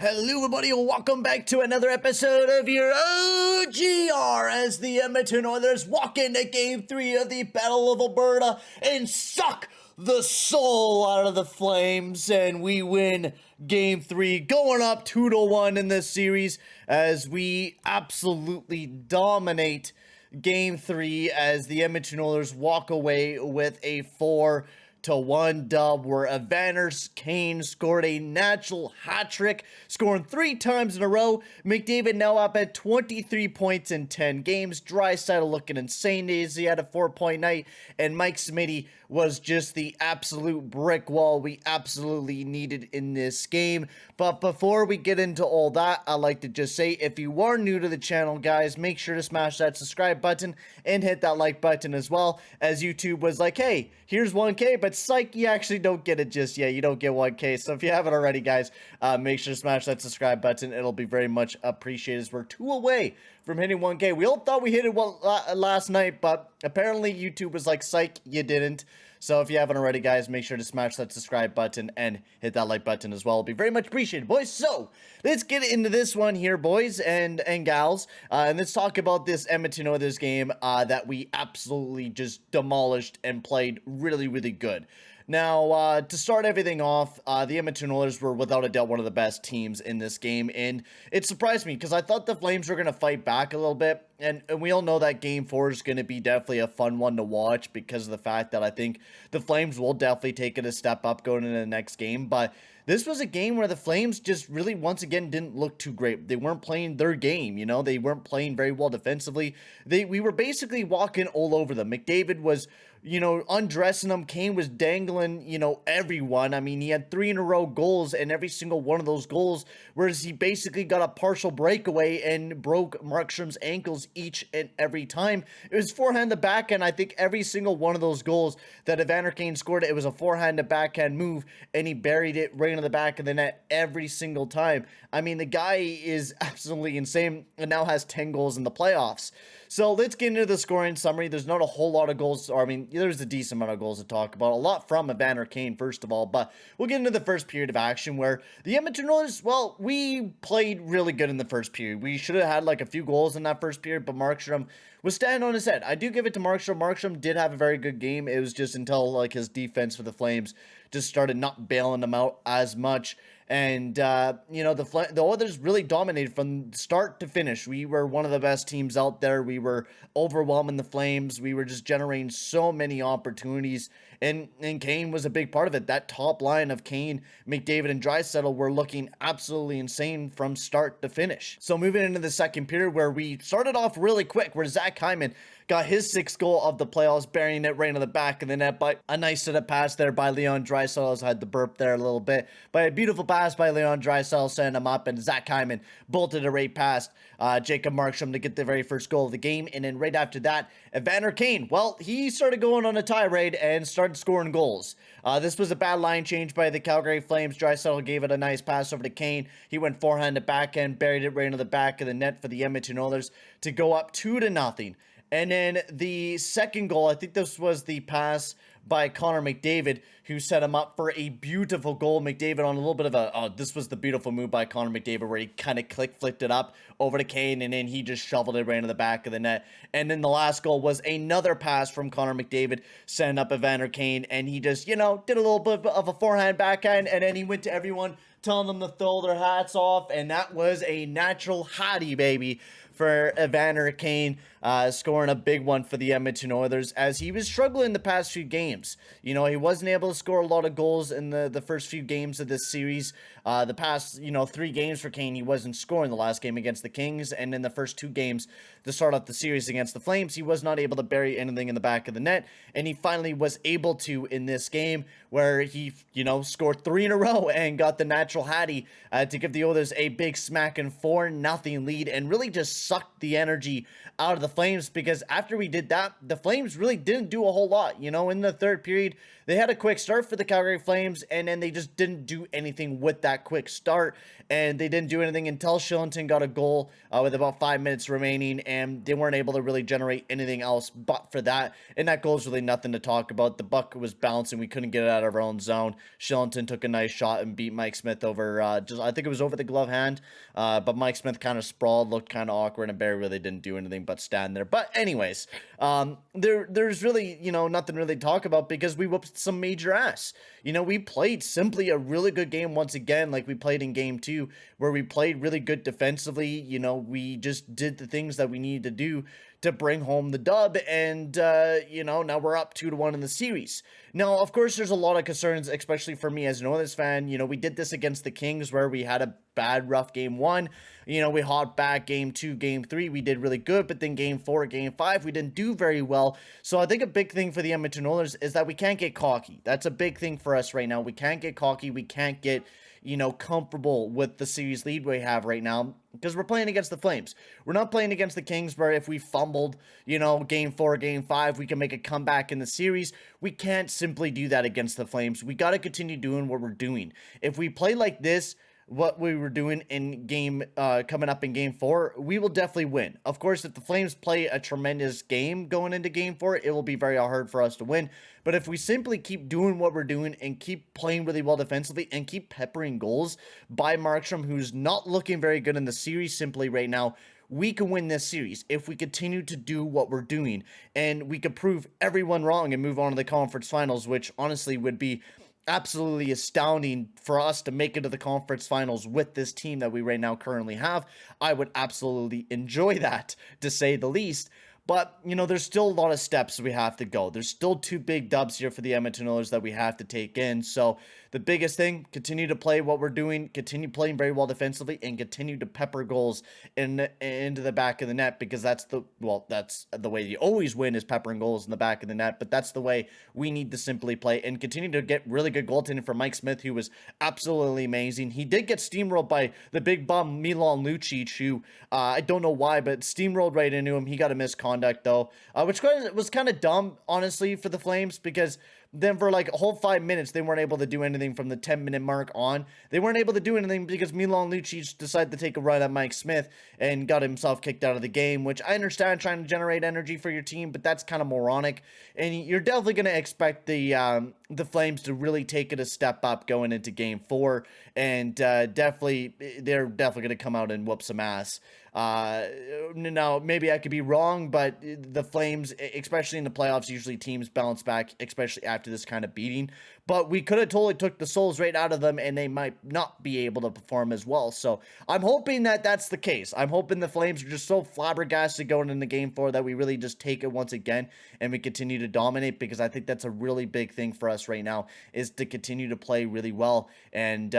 Hello everybody and welcome back to another episode of your OGR as the Edmonton Oilers walk into Game 3 of the Battle of Alberta and suck the soul out of the Flames, and we win Game 3 going up 2-1 in this series as we absolutely dominate Game 3 as the Edmonton Oilers walk away with a 4-1 dub where Evander Kane scored a natural hat trick, scoring 3 times in a row. McDavid now up at 23 points in 10 games. Draisaitl looking insane days. He had a 4-point night, and Mike Smitty was just the absolute brick wall we absolutely needed in this game. But before we get into all that, I'd like to just say, if you are new to the channel, guys, make sure to smash that subscribe button and hit that like button as well, as YouTube was like, hey, here's 1K, but psych, you actually don't get it just yet. You don't get 1K. So if you haven't already, guys, make sure to smash that subscribe button. It'll be very much appreciated as we're 2 away from hitting 1K. We all thought we hit it last night, but apparently YouTube was like, psych, you didn't. So if you haven't already, guys, make sure to smash that subscribe button and hit that like button as well. It'll be very much appreciated, boys. So let's get into this one here, boys and gals, and let's talk about this Edmonton Oilers game that we absolutely just demolished and played really, really good. Now, to start everything off, the Edmonton Oilers were without a doubt one of the best teams in this game, and it surprised me because I thought the Flames were going to fight back a little bit, and we all know that Game 4 is going to be definitely a fun one to watch because of the fact that I think the Flames will definitely take it a step up going into the next game, but this was a game where the Flames just really, once again, didn't look too great. They weren't playing their game, you know? They weren't playing very well defensively. We were basically walking all over them. McDavid was, you know, undressing them. Kane was dangling, you know, everyone. I mean, he had 3 in a row goals, and every single one of those goals, whereas he basically got a partial breakaway and broke Markstrom's ankles each and every time. It was forehand to backhand. I think every single one of those goals that Evander Kane scored, it was a forehand to backhand move, and he buried it right in the back of the net every single time. I mean, the guy is absolutely insane and now has 10 goals in the playoffs. So let's get into the scoring summary. There's not a whole lot of goals, or I mean, there's a decent amount of goals to talk about. A lot from Evander Kane, first of all, but we'll get into the first period of action where the Edmonton Oilers, well, we played really good in the first period. We should have had like a few goals in that first period, but Markstrom was standing on his head. I do give it to Markstrom. Markstrom did have a very good game. It was just until like his defense for the Flames just started not bailing him out as much. And, you know, the Oilers really dominated from start to finish. We were one of the best teams out there. We were overwhelming the Flames. We were just generating so many opportunities. And Kane was a big part of it. That top line of Kane, McDavid, and Draisaitl were looking absolutely insane from start to finish. So moving into the second period where we started off really quick, where Zach Hyman got his 6th goal of the playoffs, burying it right in the back of the net. But a nice set of pass there by Leon Draisaitl. I had the burp there a little bit. But a beautiful pass by Leon Draisaitl, sending him up, and Zach Hyman bolted it right past Jacob Markstrom to get the very first goal of the game. And then right after that, Evander Kane, well, he started going on a tirade and started scoring goals. This was a bad line change by the Calgary Flames. Draisaitl gave it a nice pass over to Kane. He went forehand to backhand, buried it right into the back of the net for the Edmonton Oilers to go up 2-0. And then the second goal, I think this was the pass by Connor McDavid, who set him up for a beautiful goal. McDavid on a little bit of a, this was the beautiful move by Connor McDavid where he kind of flicked it up over to Kane, and then he just shoveled it right into the back of the net. And then the last goal was another pass from Connor McDavid, sending up Evander Kane, and he just, you know, did a little bit of a forehand backhand, and then he went to everyone, telling them to throw their hats off, and that was a natural hottie, baby, for Evander Kane, scoring a big one for the Edmonton Oilers as he was struggling the past few games. You know, he wasn't able to score a lot of goals in the first few games of this series. The past, you know, 3 games for Kane, he wasn't scoring. The last game against the Kings, and in the first 2 games to start off the series against the Flames, he was not able to bury anything in the back of the net, and he finally was able to in this game where he, you know, scored 3 in a row and got the natural hattie to give the Oilers a big smacking 4-0 lead and really just sucked the energy out of the Flames, because after we did that, the Flames really didn't do a whole lot. You know, in the third period, they had a quick start for the Calgary Flames, and then they just didn't do anything with that quick start, and they didn't do anything until Shillington got a goal with about 5 minutes remaining, and they weren't able to really generate anything else but for that, and that goal is really nothing to talk about. The buck was bouncing, we couldn't get it out of our own zone. Shillington took a nice shot and beat Mike Smith over, I think it was over the glove hand, but Mike Smith kind of sprawled, looked kind of awkward, and Barry really didn't do anything but stand there. But anyways, there's really, nothing really to talk about, because we whooped some major ass. We played simply a really good game once again, like we played in game 2, where we played really good defensively. We just did the things that we needed to do to bring home the dub, and now we're up 2-1 in the series. Now, of course, there's a lot of concerns, especially for me as an Oilers fan. We did this against the Kings, where we had a bad, rough game 1. We hopped back game 2, game 3, we did really good, but then game 4, game 5, we didn't do very well. So I think a big thing for the Edmonton Oilers is that we can't get cocky. That's a big thing for us right now. We can't get cocky. We can't get comfortable with the series lead we have right now, because we're playing against the Flames. We're not playing against the Kings, where if we fumbled, game 4, game 5, we can make a comeback in the series. We can't simply do that against the Flames. We got to continue doing what we're doing. If we play like this, what we were doing in coming up in game 4, we will definitely win. Of course, if the Flames play a tremendous game going into game 4, it will be very hard for us to win. But if we simply keep doing what we're doing and keep playing really well defensively and keep peppering goals by Markstrom, who's not looking very good in the series simply right now, we can win this series if we continue to do what we're doing. And we could prove everyone wrong and move on to the conference finals, which honestly would be absolutely astounding for us to make it to the conference finals with this team that we right now currently have. I would absolutely enjoy that, to say the least. But, there's still a lot of steps we have to go. There's still 2 big dubs here for the Edmonton Oilers that we have to take in. So the biggest thing, continue to play what we're doing, continue playing very well defensively, and continue to pepper goals into the back of the net, because that's the way you always win, is peppering goals in the back of the net. But that's the way we need to simply play, and continue to get really good goaltending from Mike Smith, who was absolutely amazing. He did get steamrolled by the big bum Milan Lucic, who I don't know why, but steamrolled right into him. He got a misconduct though, which was kind of dumb, honestly, for the Flames, because then for like a whole 5 minutes, they weren't able to do anything from the 10-minute mark on. They weren't able to do anything because Milan Lucic decided to take a run at Mike Smith and got himself kicked out of the game, which I understand, trying to generate energy for your team, but that's kind of moronic. And you're definitely going to expect the Flames to really take it a step up going into game 4, and they're definitely going to come out and whoop some ass. Now, maybe I could be wrong, but the Flames, especially in the playoffs, usually teams bounce back, especially after this kind of beating. But we could have totally took the souls right out of them, and they might not be able to perform as well. So I'm hoping that that's the case. I'm hoping the Flames are just so flabbergasted going into game 4 that we really just take it once again and we continue to dominate, because I think that's a really big thing for us right now, is to continue to play really well and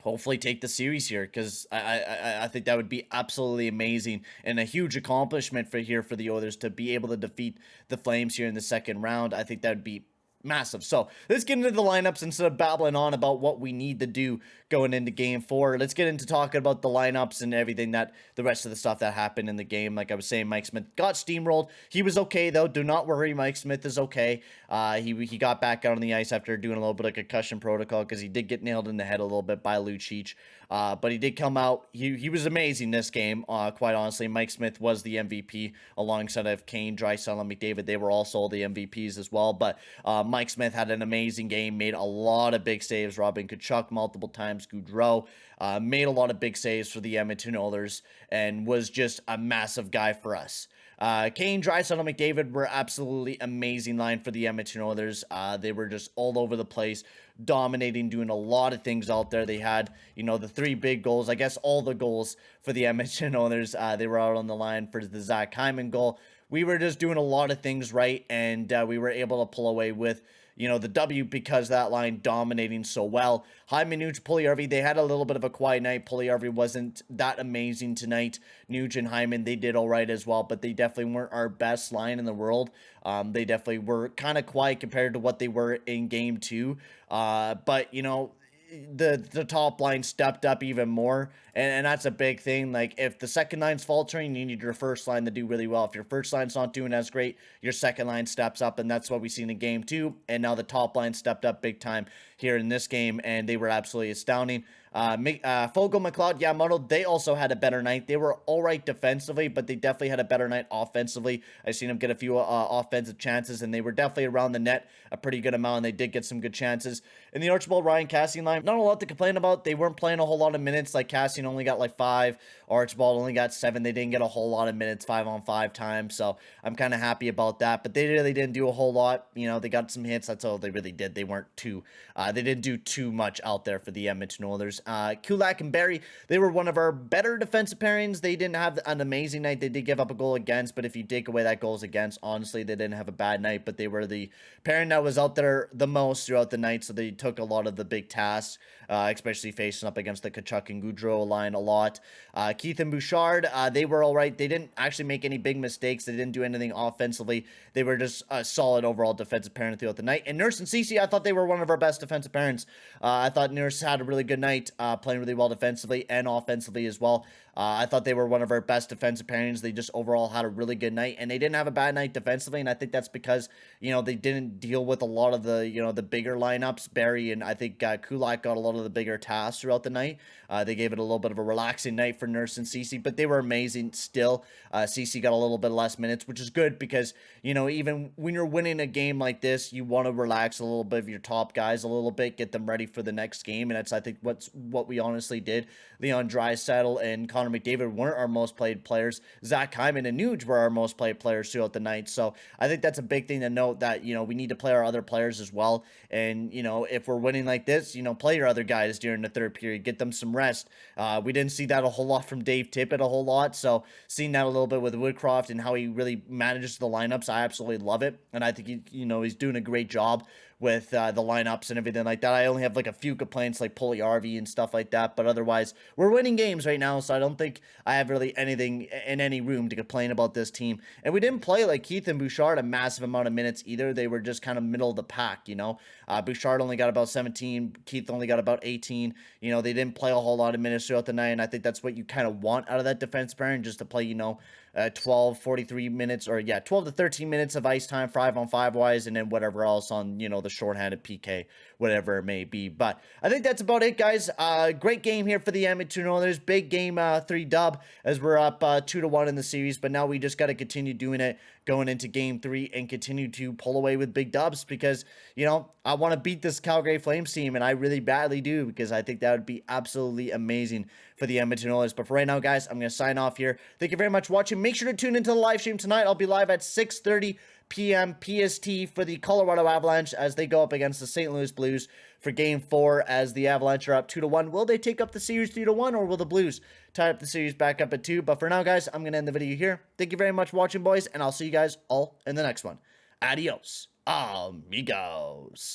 hopefully take the series here, because I think that would be absolutely amazing and a huge accomplishment for the Oilers to be able to defeat the Flames here in the second round. I think that would be massive. So let's get into the lineups instead of babbling on about what we need to do going into game 4. Let's get into talking about the lineups and everything, that the rest of the stuff that happened in the game. Like I was saying, Mike Smith got steamrolled. He was okay though. Do not worry, Mike Smith is okay. He got back out on the ice after doing a little bit of concussion protocol, because he did get nailed in the head a little bit by Lucic. But he did come out. He was amazing this game, quite honestly. Mike Smith was the MVP alongside of Kane, Draisaitl, and McDavid. They were also the MVPs as well. But Mike Smith had an amazing game, made a lot of big saves. Robin Tkachuk multiple times. Gaudreau made a lot of big saves for the Edmonton Oilers and was just a massive guy for us. Kane, Draisaitl, and McDavid were absolutely amazing line for the Edmonton Oilers. They were just all over the place, dominating, doing a lot of things out there. They had, the 3 big goals. I guess all the goals for the Edmonton Oilers, they were out on the line for the Zach Hyman goal. We were just doing a lot of things right, and we were able to pull away with, the W, because that line dominating so well. Hyman, Nuge, Puljujärvi, they had a little bit of a quiet night. Puljujärvi wasn't that amazing tonight. Nuge and Hyman, they did all right as well, but they definitely weren't our best line in the world. They definitely were kind of quiet compared to what they were in game 2. But, the top line stepped up even more, and that's a big thing. Like, if the second line's faltering, you need your first line to do really well. If your first line's not doing as great, your second line steps up, and that's what we see in the game too. And now the top line stepped up big time here in this game, and they were absolutely astounding. Fogle, McLeod, Yamamoto, they also had a better night. They were all right defensively, but they definitely had a better night offensively. I've seen them get a few offensive chances, and they were definitely around the net a pretty good amount, and they did get some good chances. In the Archibald, Ryan, Cassian line, not a lot to complain about. They weren't playing a whole lot of minutes. Like, Cassian only got like 5. Archibald only got 7. They didn't get a whole lot of minutes 5-on-5 time, so I'm kind of happy about that. But they really didn't do a whole lot. You know, they got some hits. That's all they really did. They weren't too, they didn't do too much out there for the Edmonton Oilers. Kulak and Barry, they were one of our better defensive pairings. They didn't have an amazing night. They did give up a goal against, but if you take away that goals against, honestly, they didn't have a bad night, but they were the pairing that was out there the most throughout the night, so they took a lot of the big tasks, especially facing up against the Kachuk and Goudreau line a lot. Keith and Bouchard, they were all right. They didn't actually make any big mistakes. They didn't do anything offensively. They were just a solid overall defensive pairing throughout the night. And Nurse and Cece, I thought they were one of our best defensive pairings. I thought Nurse had a really good night, playing really well defensively and offensively as well. I thought they were one of our best defensive pairings. They just overall had a really good night, and they didn't have a bad night defensively, and I think that's because, you know, they didn't deal with a lot of the, you know, the bigger lineups. Barry and I think Kulak got a lot of the bigger tasks throughout the night. They gave it a little bit of a relaxing night for Nurse and Cece, but they were amazing still. Cece got a little bit less minutes, which is good because, you know, even when you're winning a game like this, you want to relax a little bit of your top guys a little bit, get them ready for the next game, and that's, I think, what we honestly did. Leon Draisaitl and Connor McDavid weren't our most played players. Zach Hyman and Nuge were our most played players throughout the night. So I think that's a big thing to note, that, you know, we need to play our other players as well. And, you know, if we're winning like this, you know, play your other guys during the third period, get them some rest. We didn't see that a whole lot from Dave Tippett a whole lot. So seeing that a little bit with Woodcroft and how he really manages the lineups, I absolutely love it. And I think, he's doing a great job with the lineups and everything like that. I only have like a few complaints like Puljujärvi and stuff like that, but otherwise we're winning games right now, so I don't think I have really anything in any room to complain about this team. And we didn't play like Keith and Bouchard a massive amount of minutes either. They were just kind of middle of the pack, you know. Bouchard only got about 17, Keith only got about 18. You know, they didn't play a whole lot of minutes throughout the night, and I think that's what you kind of want out of that defense pairing, just to play, 43 minutes, or 12 to 13 minutes of ice time 5-on-5 wise, and then whatever else on, the shorthanded PK, whatever it may be. But I think that's about it, guys. Great game here for the Edmonton Oilers. Big game 3 dub, as we're up 2-1 in the series, but now we just got to continue doing it going into game 3 and continue to pull away with big dubs, because, I want to beat this Calgary Flames team, and I really badly do, because I think that would be absolutely amazing for the Edmonton Oilers. But for right now, guys, I'm going to sign off here. Thank you very much for watching. Make sure to tune into the live stream tonight. I'll be live at 6:30 p.m. PST for the Colorado Avalanche as they go up against the St. Louis Blues for Game 4, as the Avalanche are up 2-1. Will they take up the series 3-1, or will the Blues tie up the series back up at 2? But for now, guys, I'm going to end the video here. Thank you very much for watching, boys, and I'll see you guys all in the next one. Adios, amigos.